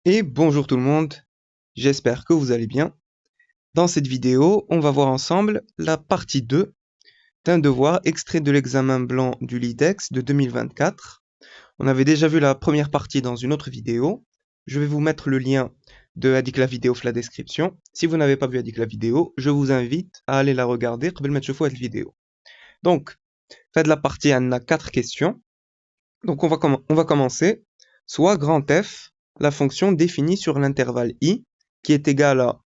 Et bonjour tout le monde, j'espère que vous allez bien. Dans cette vidéo, on va voir ensemble la partie 2 d'un devoir extrait de l'examen blanc du LIDEX de 2024. On avait déjà vu la première partie dans une autre vidéo. Je vais vous mettre le lien de Hadik la vidéo dans la description. Si vous n'avez pas vu Hadik la vidéo, je vous invite à aller la regarder قبل ما تشوفوا cette vidéo. Donc, faites la partie, on a 4 questions. Donc on va commencer. Soit grand F, la fonction définie sur l'intervalle I, qui est égale à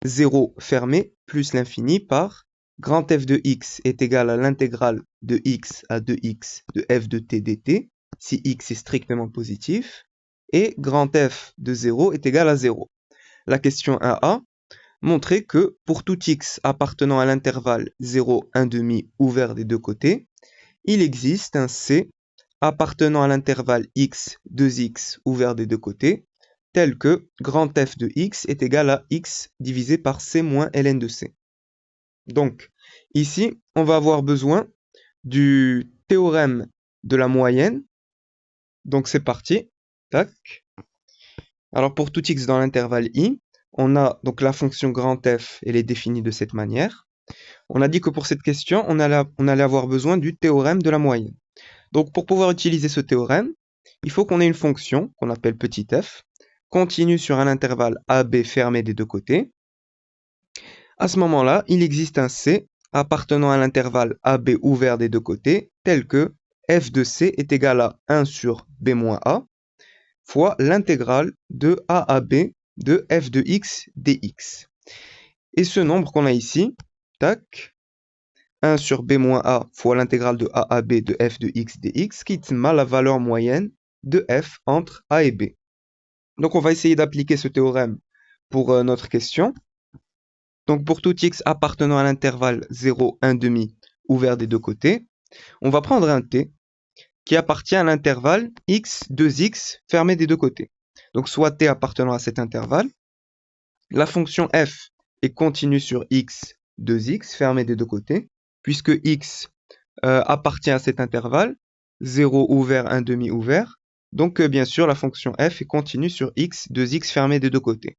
0 fermé plus l'infini par grand F de x est égal à l'intégrale de x à 2x de f de t dt, si x est strictement positif, et grand F de 0 est égal à 0. La question 1a, montrer que pour tout x appartenant à l'intervalle 0, 1 demi ouvert des deux côtés, il existe un C appartenant à l'intervalle x, 2x ouvert des deux côtés, tel que grand F de x est égal à x divisé par c moins ln de c. Donc, ici, on va avoir besoin du théorème de la moyenne. Donc, c'est parti. Tac. Alors, pour tout x dans l'intervalle i, on a donc la fonction grand F, elle est définie de cette manière. On a dit que pour cette question, on allait avoir besoin du théorème de la moyenne. Donc, pour pouvoir utiliser ce théorème, il faut qu'on ait une fonction qu'on appelle petit f, continue sur un intervalle AB fermé des deux côtés. À ce moment-là, il existe un C appartenant à l'intervalle AB ouvert des deux côtés, tel que f de C est égal à 1 sur B moins A fois l'intégrale de A à B de f de x dx. Et ce nombre qu'on a ici, tac, 1 sur B moins A fois l'intégrale de A à B de f de x dx, qui est la valeur moyenne de f entre A et B. Donc on va essayer d'appliquer ce théorème pour notre question. Donc pour tout x appartenant à l'intervalle 0, 1 demi ouvert des deux côtés, on va prendre un t qui appartient à l'intervalle x, 2x fermé des deux côtés. Donc soit t appartenant à cet intervalle, la fonction f est continue sur x, 2x fermé des deux côtés, puisque x appartient à cet intervalle, 0 ouvert, 1 demi ouvert. Donc bien sûr, la fonction f est continue sur x, 2x fermé des deux côtés.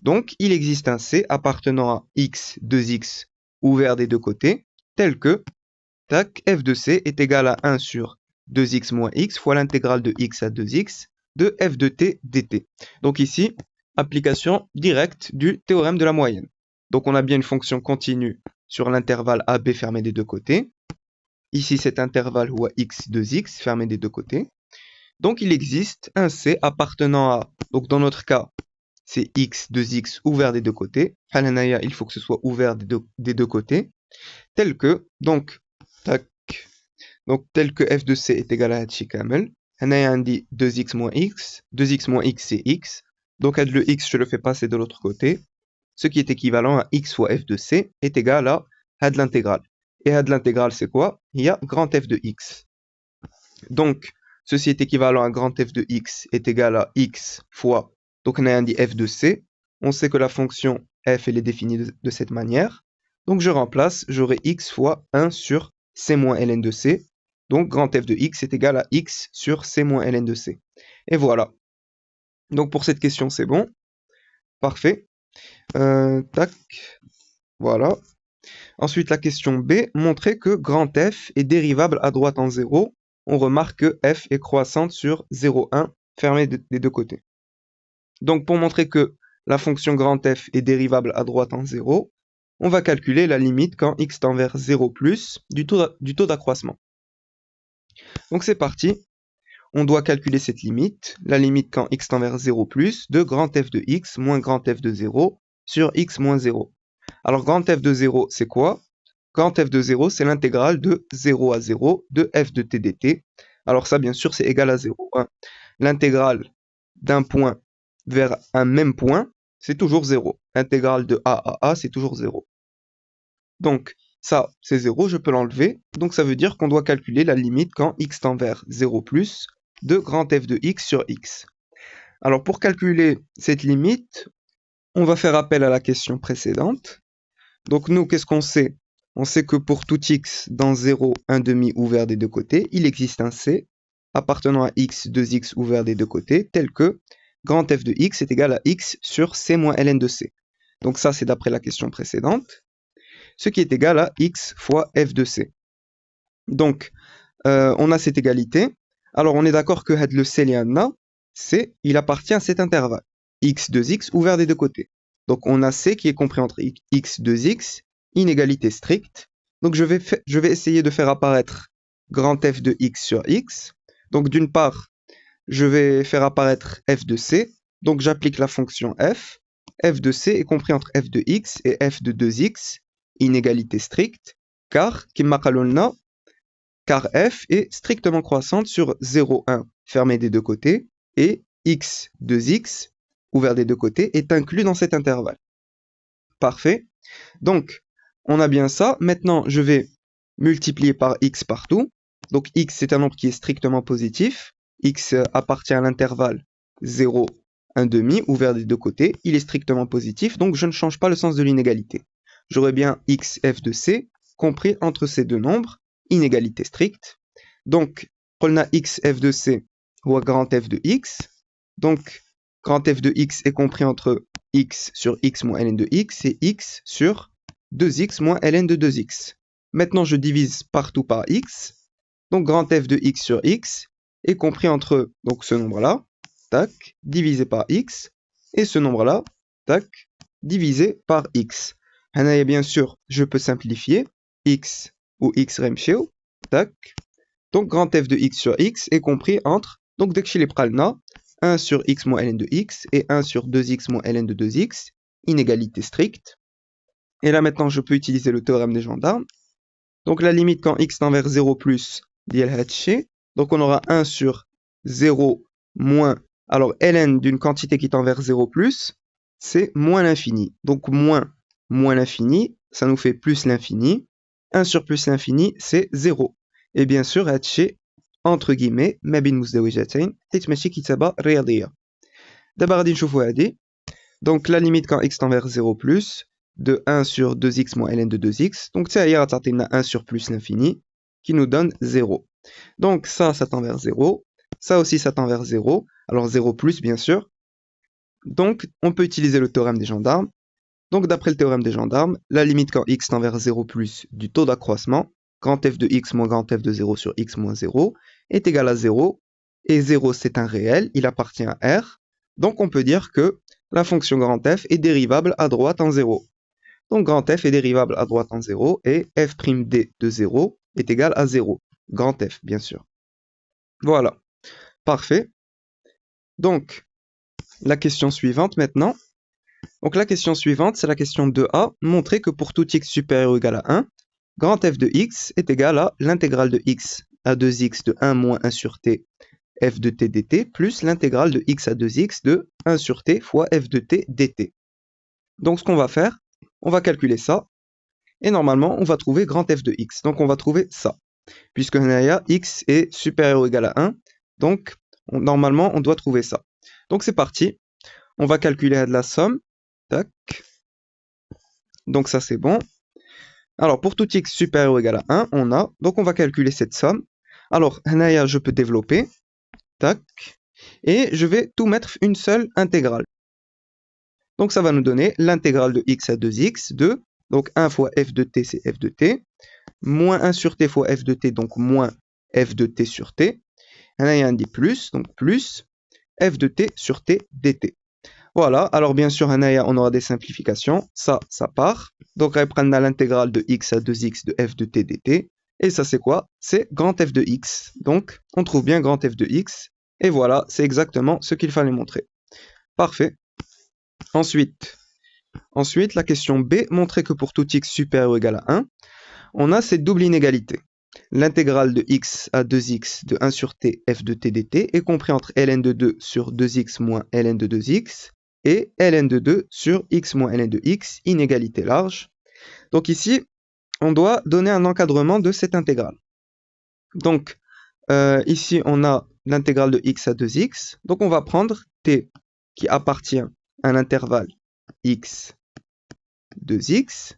Donc il existe un c appartenant à x, 2x ouvert des deux côtés, tel que tac, f de c est égal à 1 sur 2x moins x fois l'intégrale de x à 2x de f de t dt. Donc ici, application directe du théorème de la moyenne. Donc on a bien une fonction continue sur l'intervalle AB fermé des deux côtés. Ici, cet intervalle ou à x, 2x fermé des deux côtés. Donc il existe un C appartenant à, donc dans notre cas, c'est x, 2x ouvert des deux côtés. Il faut que ce soit ouvert des deux côtés. Tel que, donc, tac, tel que f de c est égal à Hachi Kamel. On dit 2x moins x. 2x moins x, c'est x. Donc, le x, je le fais passer de l'autre côté. Ce qui est équivalent à x fois f de c est égal à l'intégrale. Et l'intégrale, c'est quoi? Il y a grand f de x. Donc, ceci est équivalent à grand f de x est égal à x fois, donc on a dit f de c. On sait que la fonction f, elle est définie de cette manière. Donc, je remplace, j'aurai x fois 1 sur c moins ln de c. Donc, grand f de x est égal à x sur c moins ln de c. Et voilà. Donc, pour cette question, c'est bon. Parfait. Tac. Voilà. Ensuite, la question B, montrer que grand f est dérivable à droite en 0. On remarque que f est croissante sur 0,1 fermé des deux côtés. Donc, pour montrer que la fonction grand f est dérivable à droite en 0, on va calculer la limite quand x tend vers 0 plus du taux d'accroissement. Donc, c'est parti. On doit calculer cette limite, la limite quand x tend vers 0 plus de grand f de x moins grand f de 0 sur x moins 0. Alors, grand f de 0, c'est quoi? Grand f de 0, c'est l'intégrale de 0 à 0 de f de t dt. Alors ça, bien sûr, c'est égal à 0. Hein. L'intégrale d'un point vers un même point, c'est toujours 0. L'intégrale de a à a, c'est toujours 0. Donc, ça, c'est 0, je peux l'enlever. Donc, ça veut dire qu'on doit calculer la limite quand x tend vers 0 plus de grand f de x sur x. Alors, pour calculer cette limite, on va faire appel à la question précédente. Donc, nous, qu'est-ce qu'on sait? On sait que pour tout x dans 0, 1 demi ouvert des deux côtés, il existe un C appartenant à x, 2x ouvert des deux côtés, tel que grand f de x est égal à x sur c moins ln de c. Donc ça, c'est d'après la question précédente, ce qui est égal à x fois f de c. Donc, on a cette égalité. Alors, on est d'accord que le c il appartient à cet intervalle, x 2x ouvert des deux côtés. Donc, on a c qui est compris entre x 2x, inégalité stricte. Donc, je vais essayer de faire apparaître grand f de x sur x. Donc, d'une part, je vais faire apparaître f de c. Donc, j'applique la fonction f. F de c est compris entre f de x et f de 2x, inégalité stricte, car f est strictement croissante sur 0, 1 fermé des deux côtés et x 2x ouvert des deux côtés est inclus dans cet intervalle. Parfait. Donc, on a bien ça. Maintenant, je vais multiplier par x partout. Donc, x, c'est un nombre qui est strictement positif. X appartient à l'intervalle 0, 1 demi, ouvert des deux côtés. Il est strictement positif, donc je ne change pas le sens de l'inégalité. J'aurai bien x f de c compris entre ces deux nombres, inégalité stricte. Donc, on a x f de c ou grand f de x. Donc, grand f de x est compris entre x sur x moins ln de x et x sur 2x moins ln de 2x. Maintenant, je divise partout par x. Donc, grand f de x sur x est compris entre donc, ce nombre-là, tac, divisé par x, et ce nombre-là, tac, divisé par x. Et bien sûr, je peux simplifier x ou x remsheo, tac. Donc, grand f de x sur x est compris entre, donc, dès que les pralna, 1 sur x moins ln de x et 1 sur 2x moins ln de 2x, inégalité stricte. Et là, maintenant, je peux utiliser le théorème des gendarmes. Donc, la limite quand x tend vers 0 plus, donc on aura 1 sur 0 moins, alors ln d'une quantité qui tend vers 0 plus, c'est moins l'infini. Donc moins l'infini, ça nous fait plus l'infini. 1 sur plus l'infini, c'est 0. Et bien sûr, entre guillemets, ما بين مزدوجتين حيت ماشي كتابة رياضية. دابا غادي نشوفوا هادي. Donc la limite quand x tend vers 0 plus, de 1 sur 2x moins ln de 2x. Donc ça, hier, on a 1 sur plus l'infini, qui nous donne 0. Donc ça tend vers 0. Ça aussi, ça tend vers 0. Alors 0 plus, bien sûr. Donc, on peut utiliser le théorème des gendarmes. Donc, d'après le théorème des gendarmes, la limite quand x tend vers 0 plus du taux d'accroissement, grand f de x moins grand f de 0 sur x moins 0, est égal à 0. Et 0, c'est un réel, il appartient à R. Donc, on peut dire que la fonction grand f est dérivable à droite en 0. Donc, grand f est dérivable à droite en 0 et f' d de 0 est égal à 0. Grand f, bien sûr. Voilà. Parfait. Donc, la question suivante maintenant. Donc, la question suivante, c'est la question 2a. Montrer que pour tout x supérieur ou égal à 1, grand f de x est égal à l'intégrale de x à 2x de 1 moins 1 sur t f de t dt plus l'intégrale de x à 2x de 1 sur t fois f de t dt. Donc, ce qu'on va faire, on va calculer ça. Et normalement, on va trouver grand f de x. Donc, on va trouver ça. Puisque x est supérieur ou égal à 1. Donc, normalement, on doit trouver ça. Donc, c'est parti. On va calculer la somme. Tac. Donc, ça, c'est bon. Alors, pour tout x supérieur ou égal à 1, on a. Donc, on va calculer cette somme. Alors, je peux développer. Tac. Et je vais tout mettre une seule intégrale. Donc, ça va nous donner l'intégrale de x à 2x de. Donc, 1 fois f de t, c'est f de t. Moins 1 sur t fois f de t, donc moins f de t sur t. Il y a un dit plus, donc plus f de t sur t dt. Voilà, alors bien sûr, on aura des simplifications. Ça part. Donc, on prend l'intégrale de x à 2x de f de t dt. Et ça, c'est quoi? C'est grand f de x. Donc, on trouve bien grand f de x. Et voilà, c'est exactement ce qu'il fallait montrer. Parfait. Ensuite, la question B, montrer que pour tout x supérieur ou égal à 1, on a cette double inégalité. L'intégrale de x à 2x de 1 sur t f de t dt est compris entre ln de 2 sur 2x moins ln de 2x et ln de 2 sur x moins ln de x, inégalité large. Donc ici, on doit donner un encadrement de cette intégrale. Donc, ici, on a l'intégrale de x à 2x. Donc, on va prendre t qui appartient à l'intervalle x 2x.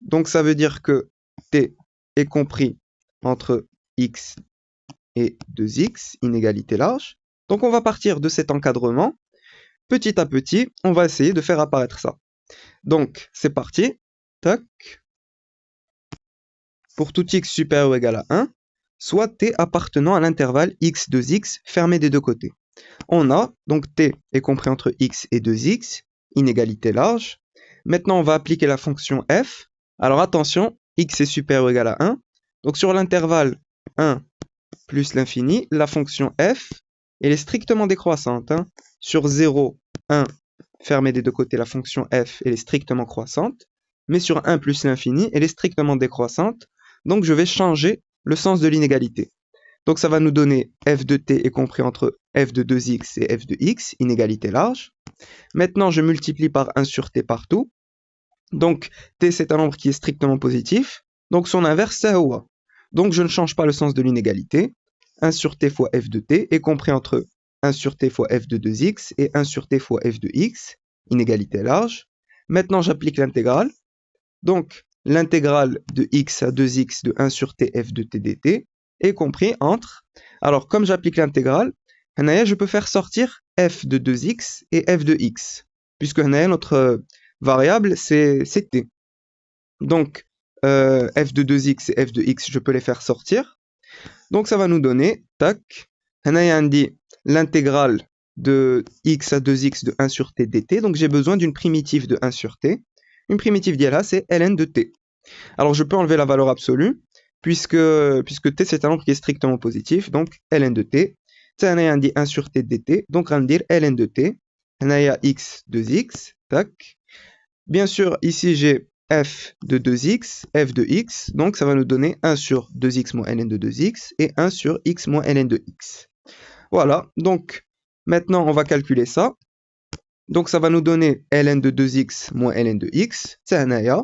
Donc, ça veut dire que t est compris entre x et 2x, inégalité large. Donc on va partir de cet encadrement. Petit à petit, on va essayer de faire apparaître ça. Donc c'est parti. Tac. Pour tout x supérieur ou égal à 1, soit t appartenant à l'intervalle x de x fermé des deux côtés. On a, donc t est compris entre x et 2x, inégalité large. Maintenant, on va appliquer la fonction f. Alors attention, x est supérieur ou égal à 1. Donc sur l'intervalle 1 plus l'infini, la fonction f, elle est strictement décroissante. Sur 0, 1, fermé des deux côtés, la fonction f, elle est strictement croissante. Mais sur 1 plus l'infini, elle est strictement décroissante. Donc je vais changer le sens de l'inégalité. Donc ça va nous donner f de t est compris entre f de 2x et f de x, inégalité large. Maintenant, je multiplie par 1 sur t partout. Donc t, c'est un nombre qui est strictement positif. Donc son inverse, c'est a. Donc je ne change pas le sens de l'inégalité. 1 sur t fois f de t est compris entre 1 sur t fois f de 2x et 1 sur t fois f de x, inégalité large. Maintenant, j'applique l'intégrale. Donc, l'intégrale de x à 2x de 1 sur t f de t dt est compris entre... Alors, comme j'applique l'intégrale, je peux faire sortir f de 2x et f de x, puisque notre variable, c'est t. Donc, f de 2x et f de x, je peux les faire sortir. Donc, ça va nous donner, tac, on dit l'intégrale de x à 2x de 1 sur t dt. Donc, j'ai besoin d'une primitive de 1 sur t. Une primitive d'ILA, c'est ln de t. Alors, je peux enlever la valeur absolue, puisque t, c'est un nombre qui est strictement positif. Donc, ln de t. Ça, on dit 1 sur t dt. Donc, on va dire ln de t. On a x 2x. Tac. Bien sûr, ici, j'ai f de 2x, f de x. Donc, ça va nous donner 1 sur 2x moins ln de 2x et 1 sur x moins ln de x. Voilà. Donc, maintenant, on va calculer ça. Donc, ça va nous donner ln de 2x moins ln de x. C'est un aya.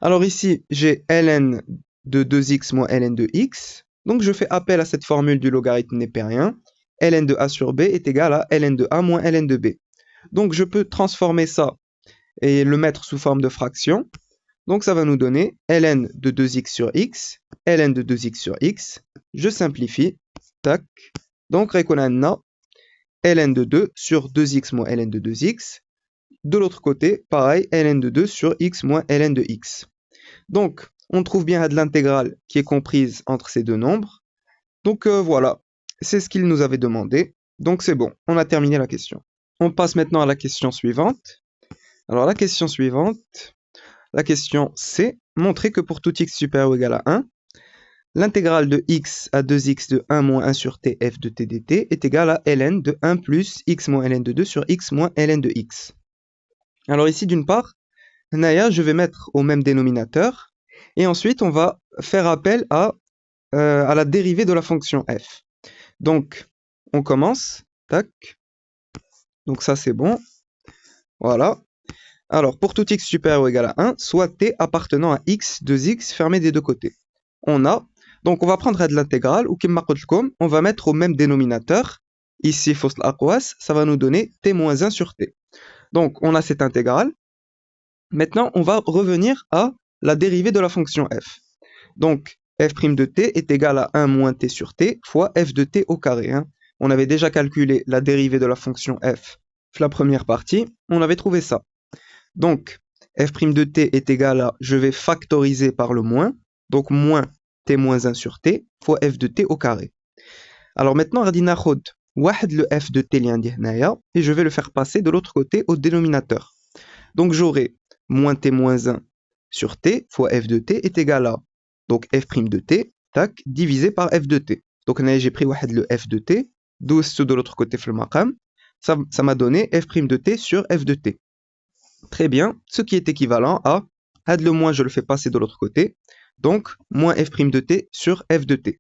Alors ici, j'ai ln de 2x moins ln de x. Donc, je fais appel à cette formule du logarithme népérien. Ln de a sur b est égal à ln de a moins ln de b. Donc, je peux transformer ça et le mettre sous forme de fraction. Donc, ça va nous donner ln de 2x sur x, ln de 2x sur x. Je simplifie. Tac. Donc, on a ln de 2 sur 2x moins ln de 2x. De l'autre côté, pareil, ln de 2 sur x moins ln de x. Donc, on trouve bien de l'intégrale qui est comprise entre ces deux nombres. Donc voilà, c'est ce qu'il nous avait demandé. Donc c'est bon, on a terminé la question. On passe maintenant à la question suivante. Alors la question suivante, la question c'est montrer que pour tout x supérieur ou égal à 1, l'intégrale de x à 2x de 1 moins 1 sur t f de t dt est égale à ln de 1 plus x moins ln de 2 sur x moins ln de x. Alors ici, d'une part, je vais mettre au même dénominateur, et ensuite on va faire appel à la dérivée de la fonction f. Donc, on commence, tac, donc ça c'est bon, voilà. Alors, pour tout x supérieur ou égal à 1, soit t appartenant à x, 2x, fermé des deux côtés. On a, donc on va prendre de l'intégrale, ou on va mettre au même dénominateur, ici, ça va nous donner t moins 1 sur t. Donc, on a cette intégrale. Maintenant, on va revenir à la dérivée de la fonction f. Donc, f' de t est égal à 1 moins t sur t fois f de t au carré. On avait déjà calculé la dérivée de la fonction f, la première partie, on avait trouvé ça. Donc, f' de t est égal à, je vais factoriser par le moins, donc moins t moins 1 sur t fois f de t au carré. Alors maintenant, on va le f de t et je vais le faire passer de l'autre côté au dénominateur. Donc j'aurai moins t moins 1 sur t fois f de t est égal à, donc f' de t, tac, divisé par f de t. Donc j'ai pris le f de t, de l'autre côté le maqam, ça m'a donné f' de t sur f de t. Très bien, ce qui est équivalent à, le moins je le fais passer de l'autre côté, donc moins f' de t sur f de t.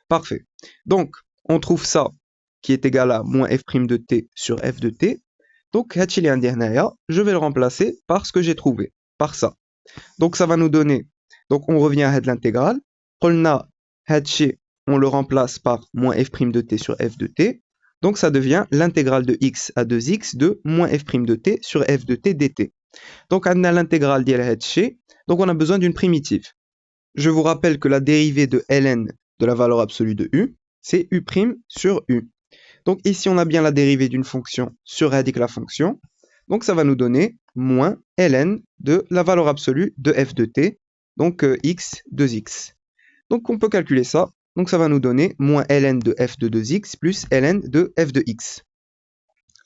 Parfait. Donc on trouve ça qui est égal à moins f' de t sur f de t. Donc je vais le remplacer par ce que j'ai trouvé, par ça. Donc ça va nous donner, donc on revient à l'intégrale, on le remplace par moins f' de t sur f de t, donc ça devient l'intégrale de x à 2x de moins f' de t sur f de t dt. Donc on a l'intégrale d'H, donc on a besoin d'une primitive. Je vous rappelle que la dérivée de ln de la valeur absolue de u, c'est u' sur u. Donc ici, on a bien la dérivée d'une fonction sur radic la fonction. Donc ça va nous donner moins ln de la valeur absolue de f de t, donc x 2x. Donc on peut calculer ça. Donc ça va nous donner moins ln de f de 2x plus ln de f de x.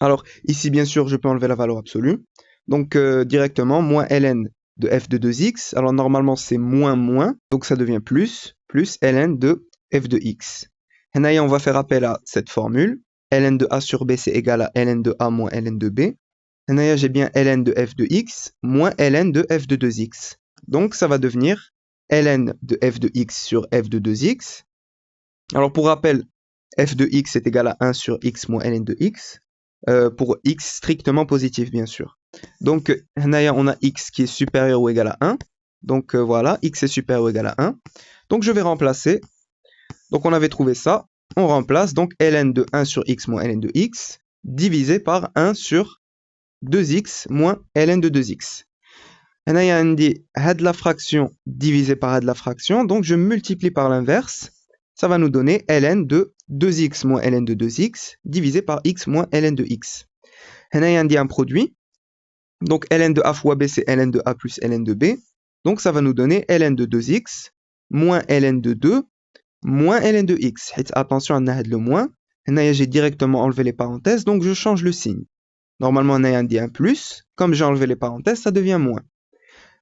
Alors ici, bien sûr, je peux enlever la valeur absolue. Donc directement, moins ln de f de 2x. Alors normalement, c'est moins moins, donc ça devient plus ln de f de x. Et on va faire appel à cette formule. ln de a sur b, c'est égal à ln de a moins ln de b. Et j'ai bien ln de f de x moins ln de f de 2x. Donc ça va devenir ln de f de x sur f de 2x. Alors pour rappel, f de x est égal à 1 sur x moins ln de x, pour x strictement positif bien sûr. Donc on a x qui est supérieur ou égal à 1. Donc voilà, x est supérieur ou égal à 1. Donc je vais remplacer. Donc on avait trouvé ça. On remplace donc ln de 1 sur x moins ln de x divisé par 1 sur 2x moins ln de 2x. On dit la fraction divisée par la fraction. Donc je multiplie par l'inverse. Ça va nous donner ln de 2x moins ln de 2x divisé par x moins ln de x. On dit un produit. Donc ln de a fois b, c'est ln de a plus ln de b. Donc ça va nous donner ln de 2x moins ln de 2 moins ln de x. Attention, on a le moins. J'ai directement enlevé les parenthèses, donc je change le signe. Normalement, on a dit un plus. Comme j'ai enlevé les parenthèses, ça devient moins.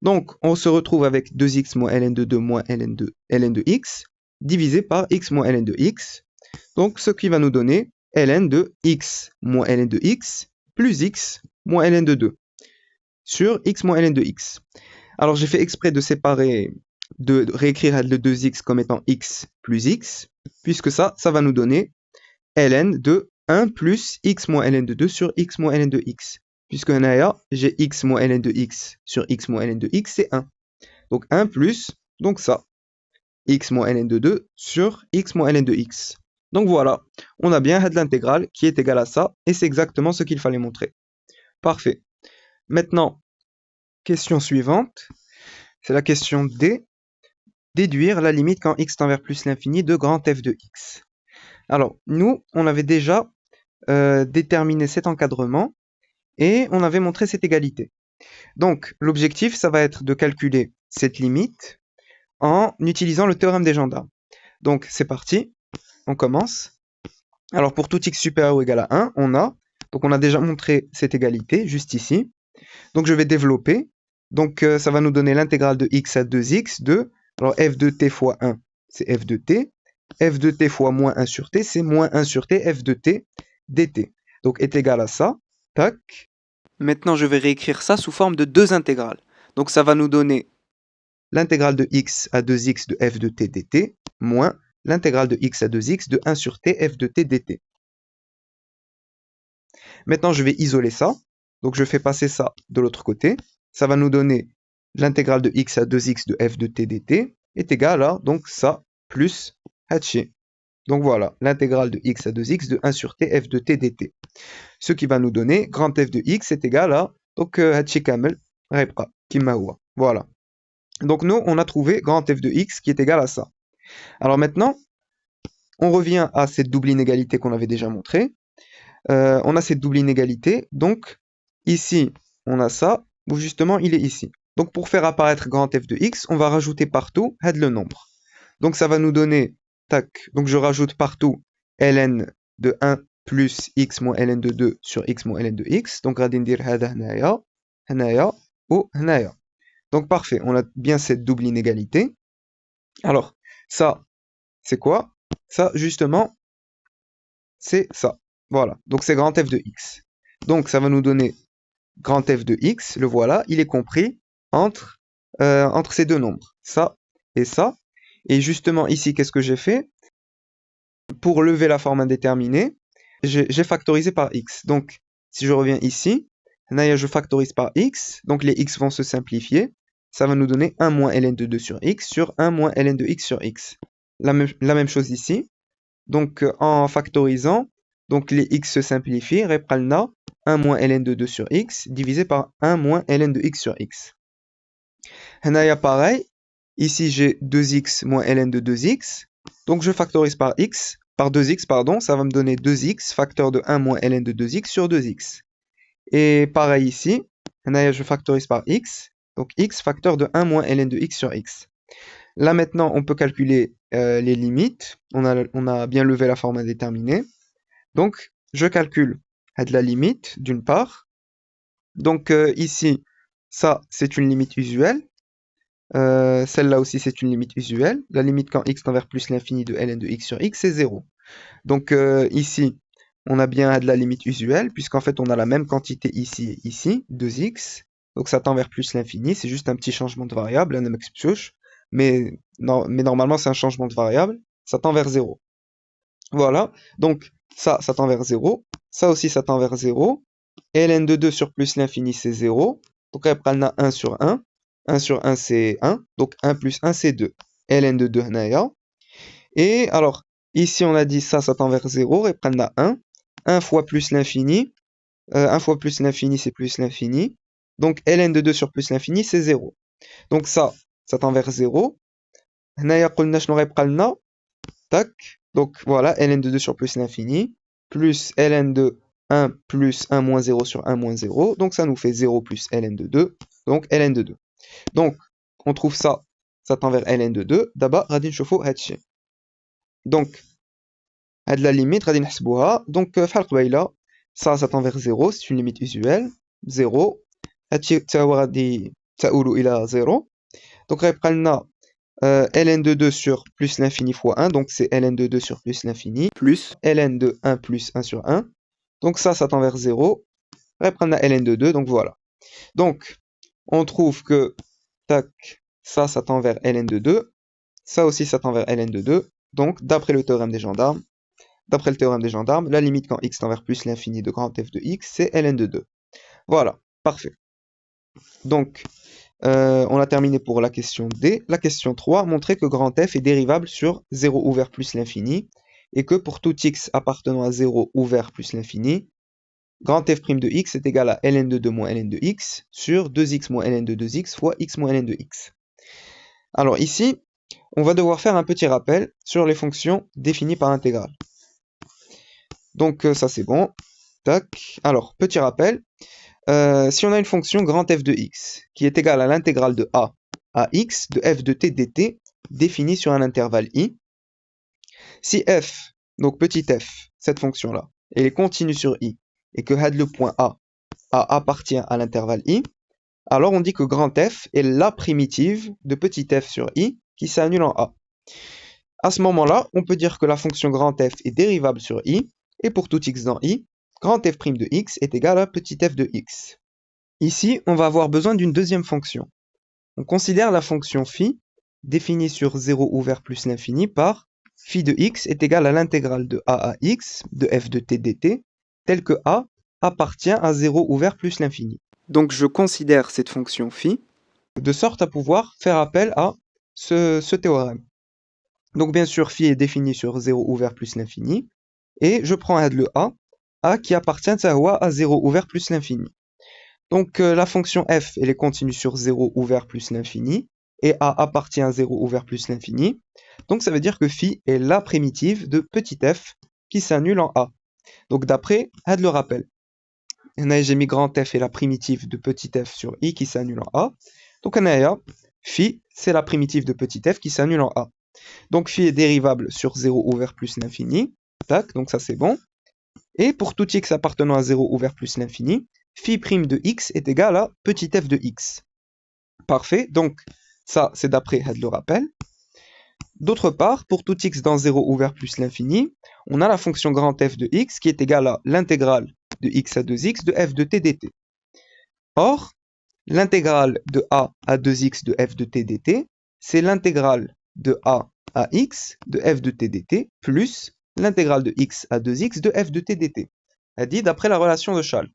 Donc, on se retrouve avec 2x moins ln de 2 moins ln de x divisé par x moins ln de x. Donc, ce qui va nous donner ln de x moins ln de x plus x moins ln de 2 sur x moins ln de x. Alors, j'ai fait exprès de séparer, de réécrire le 2x comme étant x plus x, puisque ça va nous donner ln de 1 plus x moins ln de 2 sur x moins ln de x. Puisque j'ai x moins ln de x sur x moins ln de x, c'est 1. Donc 1 plus, donc ça, x moins ln de 2 sur x moins ln de x. Donc voilà, on a bien l'intégrale qui est égale à ça, et c'est exactement ce qu'il fallait montrer. Parfait. Maintenant, question suivante, c'est la question D. Déduire la limite quand x tend vers plus l'infini de grand f de x. Alors, nous, on avait déjà déterminé cet encadrement, et on avait montré cette égalité. Donc, l'objectif, ça va être de calculer cette limite en utilisant le théorème des gendarmes. Donc, c'est parti, on commence. Alors, pour tout x supérieur ou égal à 1, on a déjà montré cette égalité, juste ici. Donc, je vais développer. Donc, ça va nous donner l'intégrale de x à 2x de, alors f de t fois 1, c'est f de t. f de t fois moins 1 sur t, c'est moins 1 sur t, f de t dt. Donc, est égal à ça. Tac. Maintenant, je vais réécrire ça sous forme de deux intégrales. Donc, ça va nous donner l'intégrale de x à 2x de f de t dt moins l'intégrale de x à 2x de 1 sur t f de t dt. Maintenant, je vais isoler ça. Donc, je fais passer ça de l'autre côté. Ça va nous donner l'intégrale de x à 2x de f de t dt est égale à donc ça plus hatché. Donc voilà, l'intégrale de x à 2x de 1 sur t f de t dt. Ce qui va nous donner grand f de x est égal à donc hatché kamel rebqa kima huwa. Voilà. Donc nous, on a trouvé grand f de x qui est égal à ça. Alors maintenant, on revient à cette double inégalité qu'on avait déjà montrée. On a cette double inégalité. Donc ici, on a ça, où justement, il est ici. Donc pour faire apparaître grand f de x, on va rajouter partout le nombre. Donc ça va nous donner, tac, donc je rajoute partout ln de 1 plus x moins ln de 2 sur x moins ln de x. Donc radin dir hada hnaya, hnaya ou hnaya. Donc parfait, on a bien cette double inégalité. Alors, ça, c'est quoi? Ça, justement, c'est ça. Voilà, donc c'est grand f de x. Donc ça va nous donner grand f de x, le voilà, il est compris entre ces deux nombres, ça et ça. Et justement ici, qu'est-ce que j'ai fait? Pour lever la forme indéterminée, j'ai factorisé par x. Donc, si je reviens ici, je factorise par x, donc les x vont se simplifier. Ça va nous donner 1 moins ln de 2 sur x sur 1 moins ln de x sur x. La même chose ici. Donc, en factorisant, donc les x se simplifient. Repralna 1 moins ln de 2 sur x divisé par 1 moins ln de x sur x. Hanaya pareil. Ici, j'ai 2x moins ln de 2x. Donc, je factorise par x par 2x, pardon, ça va me donner 2x, facteur de 1 moins ln de 2x sur 2x. Et pareil ici, je factorise par x, donc x facteur de 1 moins ln de x sur x. Là maintenant, on peut calculer les limites. On a bien levé la forme indéterminée. Donc, je calcule de la limite, d'une part. Donc ici, ça, c'est une limite usuelle. Celle-là aussi, c'est une limite usuelle. La limite quand x tend vers plus l'infini de ln de x sur x, c'est 0. Donc ici, on a bien de la limite usuelle, puisqu'en fait, on a la même quantité ici et ici, 2x. Donc ça tend vers plus l'infini, c'est juste un petit changement de variable, un mxpchuch. Mais normalement, c'est un changement de variable, ça tend vers 0. Voilà, donc ça tend vers 0. Ça aussi, ça tend vers 0. Et ln de 2 sur plus l'infini, c'est 0. Donc après, on a 1 sur 1. 1 sur 1, c'est 1. Donc 1 plus 1, c'est 2. ln de 2, et alors, ici, on a dit ça tend vers 0. Et après, on a 1. 1 fois plus l'infini. 1 fois plus l'infini, c'est plus l'infini. Donc ln de 2 sur plus l'infini, c'est 0. Donc ça tend vers 0. Tac. Donc voilà, ln de 2 sur plus l'infini, plus ln de 1 plus 1 moins 0 sur 1 moins 0. Donc ça nous fait 0 plus ln de 2. Donc ln de 2. Donc on trouve ça tend vers ln de 2. D'abord, غادي نشوفوا هادشي. Donc, à de la limite, غادي نحسبوها. Donc, بحال قبيله, ça tend vers 0, c'est une limite usuelle. 0. هادشي حتى هو غادي تؤول إلى 0. Donc, غيبقى لنا ln de 2 sur plus l'infini fois 1, donc c'est ln de 2 sur plus l'infini, plus ln de 1 plus 1 sur 1. Donc ça tend vers 0. Après, on a ln de 2, donc voilà. Donc, on trouve que, tac, ça tend vers ln de 2. Ça aussi, ça tend vers ln de 2. Donc, d'après le théorème des gendarmes, la limite quand x tend vers plus l'infini de grand f de x, c'est ln de 2. Voilà, parfait. Donc, on a terminé pour la question D. La question 3, montrer que grand F est dérivable sur 0 ouvert plus l'infini, et que pour tout x appartenant à 0 ouvert plus l'infini, grand F' de x est égal à ln de 2 moins ln de x sur 2x moins ln de 2x fois x moins ln de x. Alors ici, on va devoir faire un petit rappel sur les fonctions définies par l'intégrale. Donc ça c'est bon. Tac. Alors, petit rappel. Si on a une fonction grand f de x qui est égale à l'intégrale de a à x de f de t dt définie sur un intervalle i, si f, donc petit f, cette fonction-là, elle est continue sur i et que had le point a appartient à l'intervalle i, alors on dit que grand f est la primitive de petit f sur i qui s'annule en a. À ce moment-là, on peut dire que la fonction grand f est dérivable sur i, et pour tout x dans i, grand f' de x est égal à petit f de x. Ici, on va avoir besoin d'une deuxième fonction. On considère la fonction phi, définie sur 0 ouvert plus l'infini, par phi de x est égal à l'intégrale de a à x de f de t dt, tel que a appartient à 0 ouvert plus l'infini. Donc je considère cette fonction phi de sorte à pouvoir faire appel à ce théorème. Donc bien sûr, phi est défini sur 0 ouvert plus l'infini, et je prends le a qui appartient à 0 ouvert plus l'infini. Donc la fonction f, elle est continue sur 0 ouvert plus l'infini, et a appartient à 0 ouvert plus l'infini. Donc ça veut dire que phi est la primitive de petit f qui s'annule en a. Donc d'après, le rappel. J'ai mis grand f est la primitive de petit f sur i qui s'annule en a. Donc phi, c'est la primitive de petit f qui s'annule en a. Donc phi est dérivable sur 0 ouvert plus l'infini. Tac, donc ça c'est bon. Et pour tout x appartenant à 0 ouvert plus l'infini, phi prime de x est égal à petit f de x. Parfait, donc ça c'est d'après le rappel. D'autre part, pour tout x dans 0 ouvert plus l'infini, on a la fonction grand f de x qui est égale à l'intégrale de x à 2x de f de t dt. Or, l'intégrale de a à 2x de f de t dt, c'est l'intégrale de a à x de f de t dt plus l'intégrale de x à 2x de f de t dt. Elle dit d'après la relation de Schall.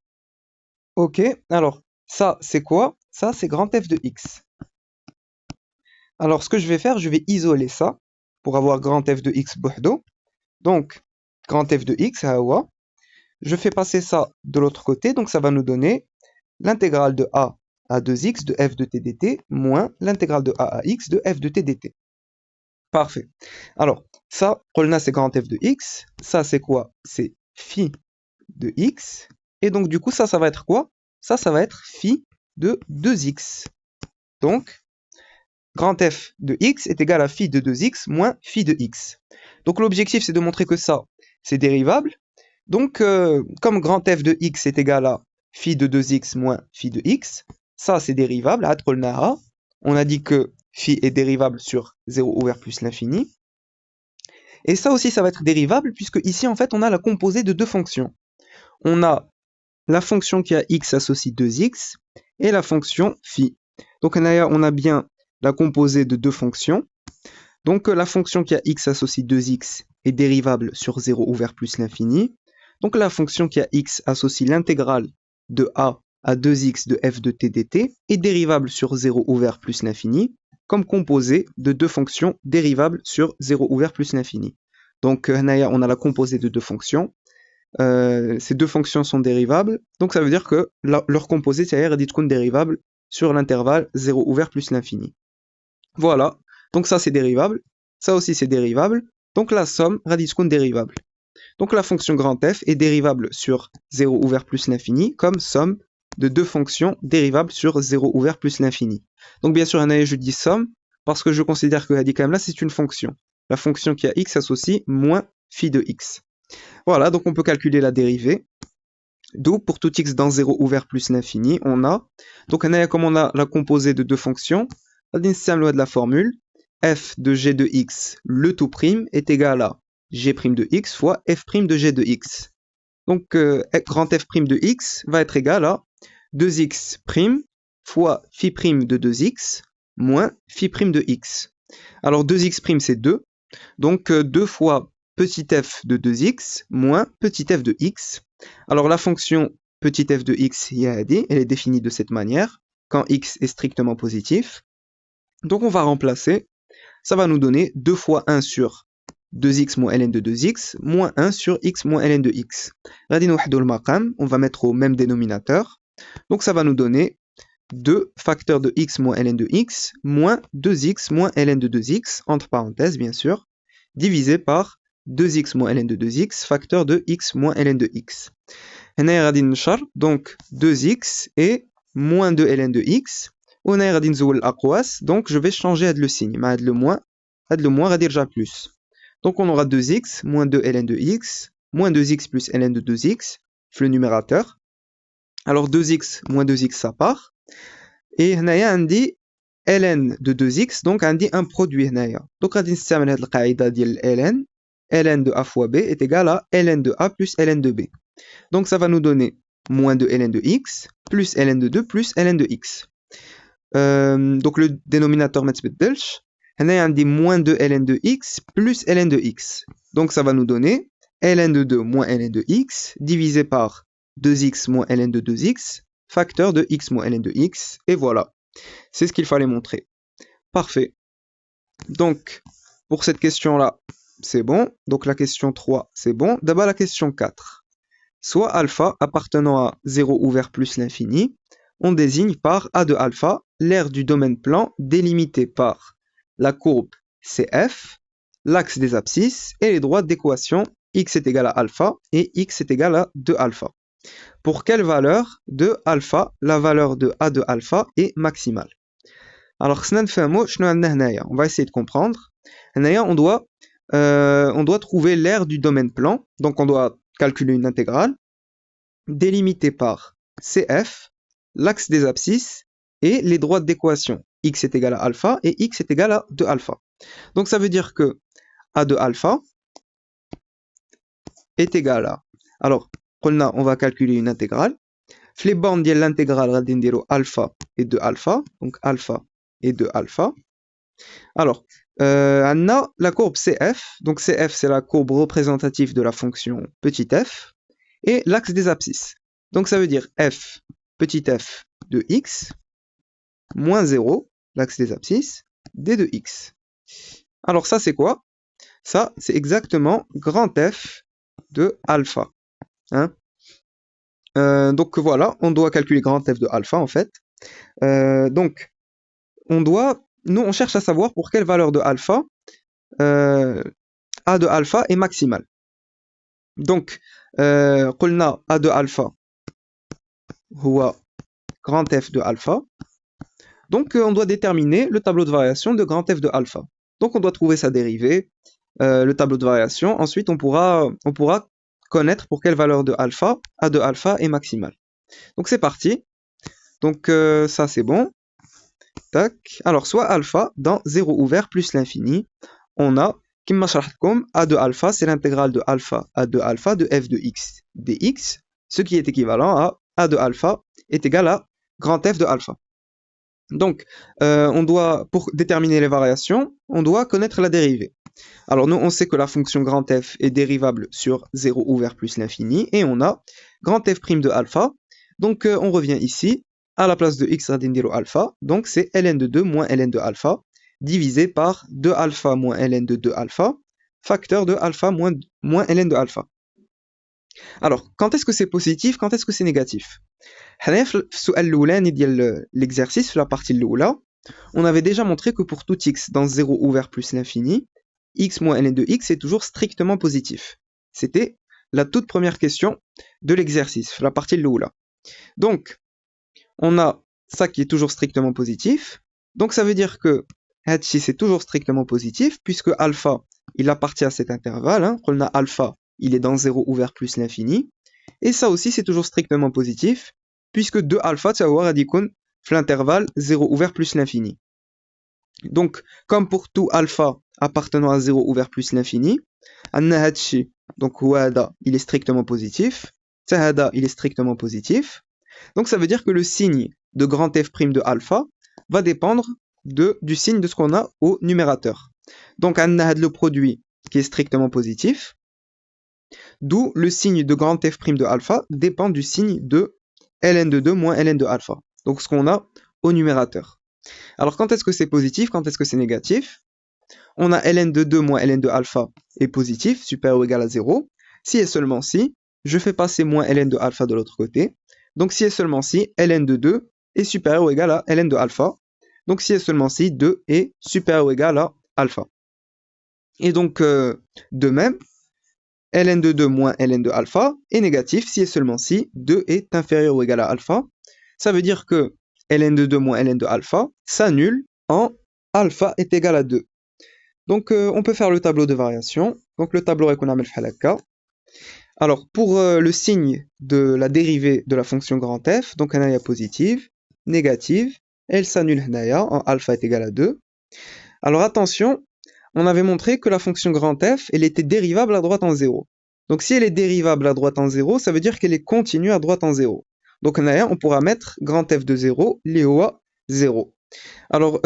Ok, alors ça c'est quoi? Ça c'est grand f de x. Alors ce que je vais faire, je vais isoler ça pour avoir grand f de x بوحدو. Donc grand f de x, je fais passer ça de l'autre côté, donc ça va nous donner l'intégrale de a à 2x de f de t dt moins l'intégrale de a à x de f de t dt. Parfait. Alors, ça, قلنا, c'est grand F de x. Ça, c'est quoi? C'est phi de x. Et donc, du coup, ça va être quoi? Ça va être phi de 2x. Donc, grand F de x est égal à phi de 2x moins phi de x. Donc, l'objectif, c'est de montrer que ça, c'est dérivable. Donc, comme grand F de x est égal à phi de 2x moins phi de x, ça, c'est dérivable. On a dit que phi est dérivable sur 0 ouvert plus l'infini. Et ça aussi, ça va être dérivable, puisque ici, en fait, on a la composée de deux fonctions. On a la fonction qui a x associe 2x, et la fonction phi. Donc, on a bien la composée de deux fonctions. Donc, la fonction qui a x associe 2x est dérivable sur 0 ouvert plus l'infini. Donc, la fonction qui a x associe l'intégrale de a à 2x de f de t dt est dérivable sur 0 ouvert plus l'infini, comme composée de deux fonctions dérivables sur 0 ouvert plus l'infini. Donc, on a la composée de deux fonctions. Ces deux fonctions sont dérivables. Donc, ça veut dire que leur composée, c'est dérivable sur l'intervalle 0 ouvert plus l'infini. Voilà. Donc, ça, c'est dérivable. Ça aussi, c'est dérivable. Donc, la somme, dérivable. Donc, la fonction grand F est dérivable sur 0 ouvert plus l'infini comme somme de deux fonctions dérivables sur 0 ouvert plus l'infini. Donc, bien sûr, je dis somme parce que je considère que là, c'est une fonction. La fonction qui a x associe moins phi de x. Voilà, donc on peut calculer la dérivée. D'où, pour tout x dans 0 ouvert plus l'infini, on a... Donc, comme on a la composée de deux fonctions, on a loi de la formule, f de g de x, le tout prime, est égal à g' de x fois f' de g de x. Donc, grand f' de x va être égal à 2x' fois phi' de 2x moins phi' de x. Alors, 2x' c'est 2. Donc, 2 fois petit f de 2x moins petit f de x. Alors, la fonction petit f de x, elle est définie de cette manière, quand x est strictement positif. Donc, on va remplacer. Ça va nous donner 2 fois 1 sur 2x moins ln de 2x, moins 1 sur x moins ln de x. On va mettre au même dénominateur. Donc, ça va nous donner 2 facteurs de x moins ln de x, moins 2x moins ln de 2x, entre parenthèses, bien sûr, divisé par 2x moins ln de 2x, facteur de x moins ln de x. Donc, 2x et moins 2 ln de x. Donc, je vais changer le signe. Le moins, plus. Donc, on aura 2x moins 2 ln de x, moins 2x plus ln de 2x, le numérateur. Alors, 2x moins 2x, ça part. Et on dit ln de 2x, donc on dit un produit. Donc, on va utiliser ln. ln de a fois b est égal à ln de a plus ln de b. Donc, ça va nous donner moins 2 ln de x, plus ln de 2, plus ln de x. Donc, le dénominateur, on dit moins 2 ln de x, plus ln de x. Donc, ça va nous donner ln de 2 moins ln de x, divisé par 2x moins ln de 2x, facteur de x moins ln de x. Et voilà. C'est ce qu'il fallait montrer. Parfait. Donc, pour cette question-là, c'est bon. Donc, la question 3, c'est bon. D'abord, la question 4. Soit alpha appartenant à 0 ouvert plus l'infini, on désigne par A de alpha l'aire du domaine plan délimité par la courbe CF, l'axe des abscisses et les droites d'équation x est égal à alpha et x est égal à 2 alpha. Pour quelle valeur de alpha la valeur de A de alpha est maximale? Alors, on va essayer de comprendre. On doit trouver l'aire du domaine plan. Donc, on doit calculer une intégrale délimitée par CF, l'axe des abscisses et les droites d'équation. X est égal à alpha et x est égal à 2 alpha. Donc, ça veut dire que A de alpha est égal à... Alors, on va calculer une intégrale. Les bornes de l'intégrale, on va dire alpha et 2 alpha. Donc, alpha et 2 alpha. Alors, on a la courbe CF. Donc, CF, c'est la courbe représentative de la fonction petit f. Et l'axe des abscisses. Donc, ça veut dire f, petit f de x, moins 0, l'axe des abscisses, d de x. Alors, ça, c'est quoi? Ça, c'est exactement grand F de alpha. Hein? Donc, voilà, on doit calculer grand F de alpha, en fait. Donc, nous, on cherche à savoir pour quelle valeur de alpha A de alpha est maximal. Donc, قلنا A de alpha هو grand F de alpha. Donc, on doit déterminer le tableau de variation de grand F de alpha. Donc, on doit trouver sa dérivée, le tableau de variation. Ensuite, on pourra connaître pour quelle valeur de alpha A de alpha est maximal. Donc, c'est parti. Donc, ça, c'est bon. Tac. Alors, soit alpha dans 0 ouvert plus l'infini, on a, comme A de alpha, c'est l'intégrale de alpha A de alpha de f de x dx, ce qui est équivalent à A de alpha est égal à grand F de alpha. Donc, pour déterminer les variations, on doit connaître la dérivée. Alors, nous, on sait que la fonction grand F est dérivable sur 0 ouvert plus l'infini, et on a grand F' de alpha. Donc, on revient ici, à la place de x radindiro alpha, donc c'est ln de 2 moins ln de alpha, divisé par 2 alpha moins ln de 2 alpha, facteur de alpha moins ln de alpha. Alors, quand est-ce que c'est positif, quand est-ce que c'est négatif? L'exercice, la partie là, on avait déjà montré que pour tout x dans 0 ouvert plus l'infini, x moins ln de x est toujours strictement positif. C'était la toute première question de l'exercice, la partie là. Donc, on a ça qui est toujours strictement positif. Donc, ça veut dire que Hachi, c'est toujours strictement positif, puisque alpha, il appartient à cet intervalle. Hein. On a alpha, il est dans 0 ouvert plus l'infini. Et ça aussi, c'est toujours strictement positif, puisque 2 alpha, tu vas voir, l'intervalle 0 ouvert plus l'infini. Donc, comme pour tout alpha appartenant à 0 ouvert plus l'infini, Hachi, donc Wada, il est strictement positif. Tahada, il est strictement positif. Donc ça veut dire que le signe de grand F' de alpha va dépendre du signe de ce qu'on a au numérateur. Donc on a le produit qui est strictement positif, d'où le signe de grand F' de alpha dépend du signe de ln de 2 moins ln de alpha. Donc ce qu'on a au numérateur. Alors quand est-ce que c'est positif, quand est-ce que c'est négatif? On a ln de 2 moins ln de alpha est positif, supérieur ou égal à 0, si et seulement si je fais passer moins ln de alpha de l'autre côté. Donc si et seulement si ln de 2 est supérieur ou égal à ln de alpha. Donc si et seulement si 2 est supérieur ou égal à alpha. Et donc de même, ln de 2 moins ln de alpha est négatif si et seulement si 2 est inférieur ou égal à alpha. Ça veut dire que ln de 2 moins ln de alpha s'annule en alpha est égal à 2. Donc on peut faire le tableau de variation. Donc le tableau est qu'on a fait. Alors, pour le signe de la dérivée de la fonction grand F, donc on a positive, négative, elle s'annule en alpha est égal à 2. Alors attention, on avait montré que la fonction grand F, elle était dérivable à droite en 0. Donc si elle est dérivable à droite en 0, ça veut dire qu'elle est continue à droite en 0. Donc on pourra mettre grand F de 0, l'IOA 0. Alors,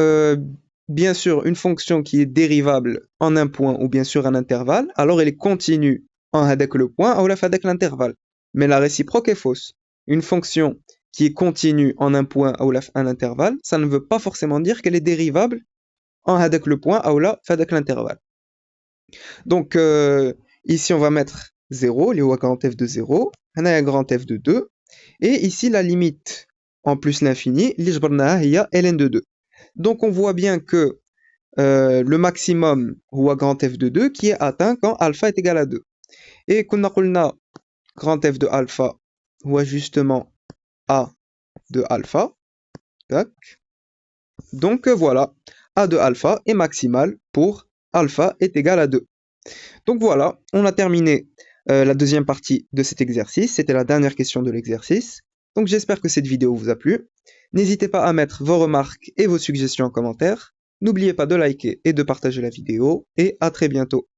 bien sûr, une fonction qui est dérivable en un point ou bien sûr un intervalle, alors elle est continue en avec le point ou avec l'intervalle. Mais la réciproque est fausse. Une fonction qui est continue en un point ou un intervalle, ça ne veut pas forcément dire qu'elle est dérivable en avec le point ou avec l'intervalle. Donc ici on va mettre 0, les grand F de 0, on a un grand F de 2, et ici la limite en plus l'infini, il y a ln de 2. Donc on voit bien que le maximum ou grand F de 2 qui est atteint quand alpha est égal à 2. Et qu'on a grand F de alpha ou justement A de alpha. Tac. Donc voilà, A de alpha est maximal pour alpha est égal à 2. Donc voilà, on a terminé la deuxième partie de cet exercice. C'était la dernière question de l'exercice. Donc j'espère que cette vidéo vous a plu. N'hésitez pas à mettre vos remarques et vos suggestions en commentaire. N'oubliez pas de liker et de partager la vidéo. Et à très bientôt.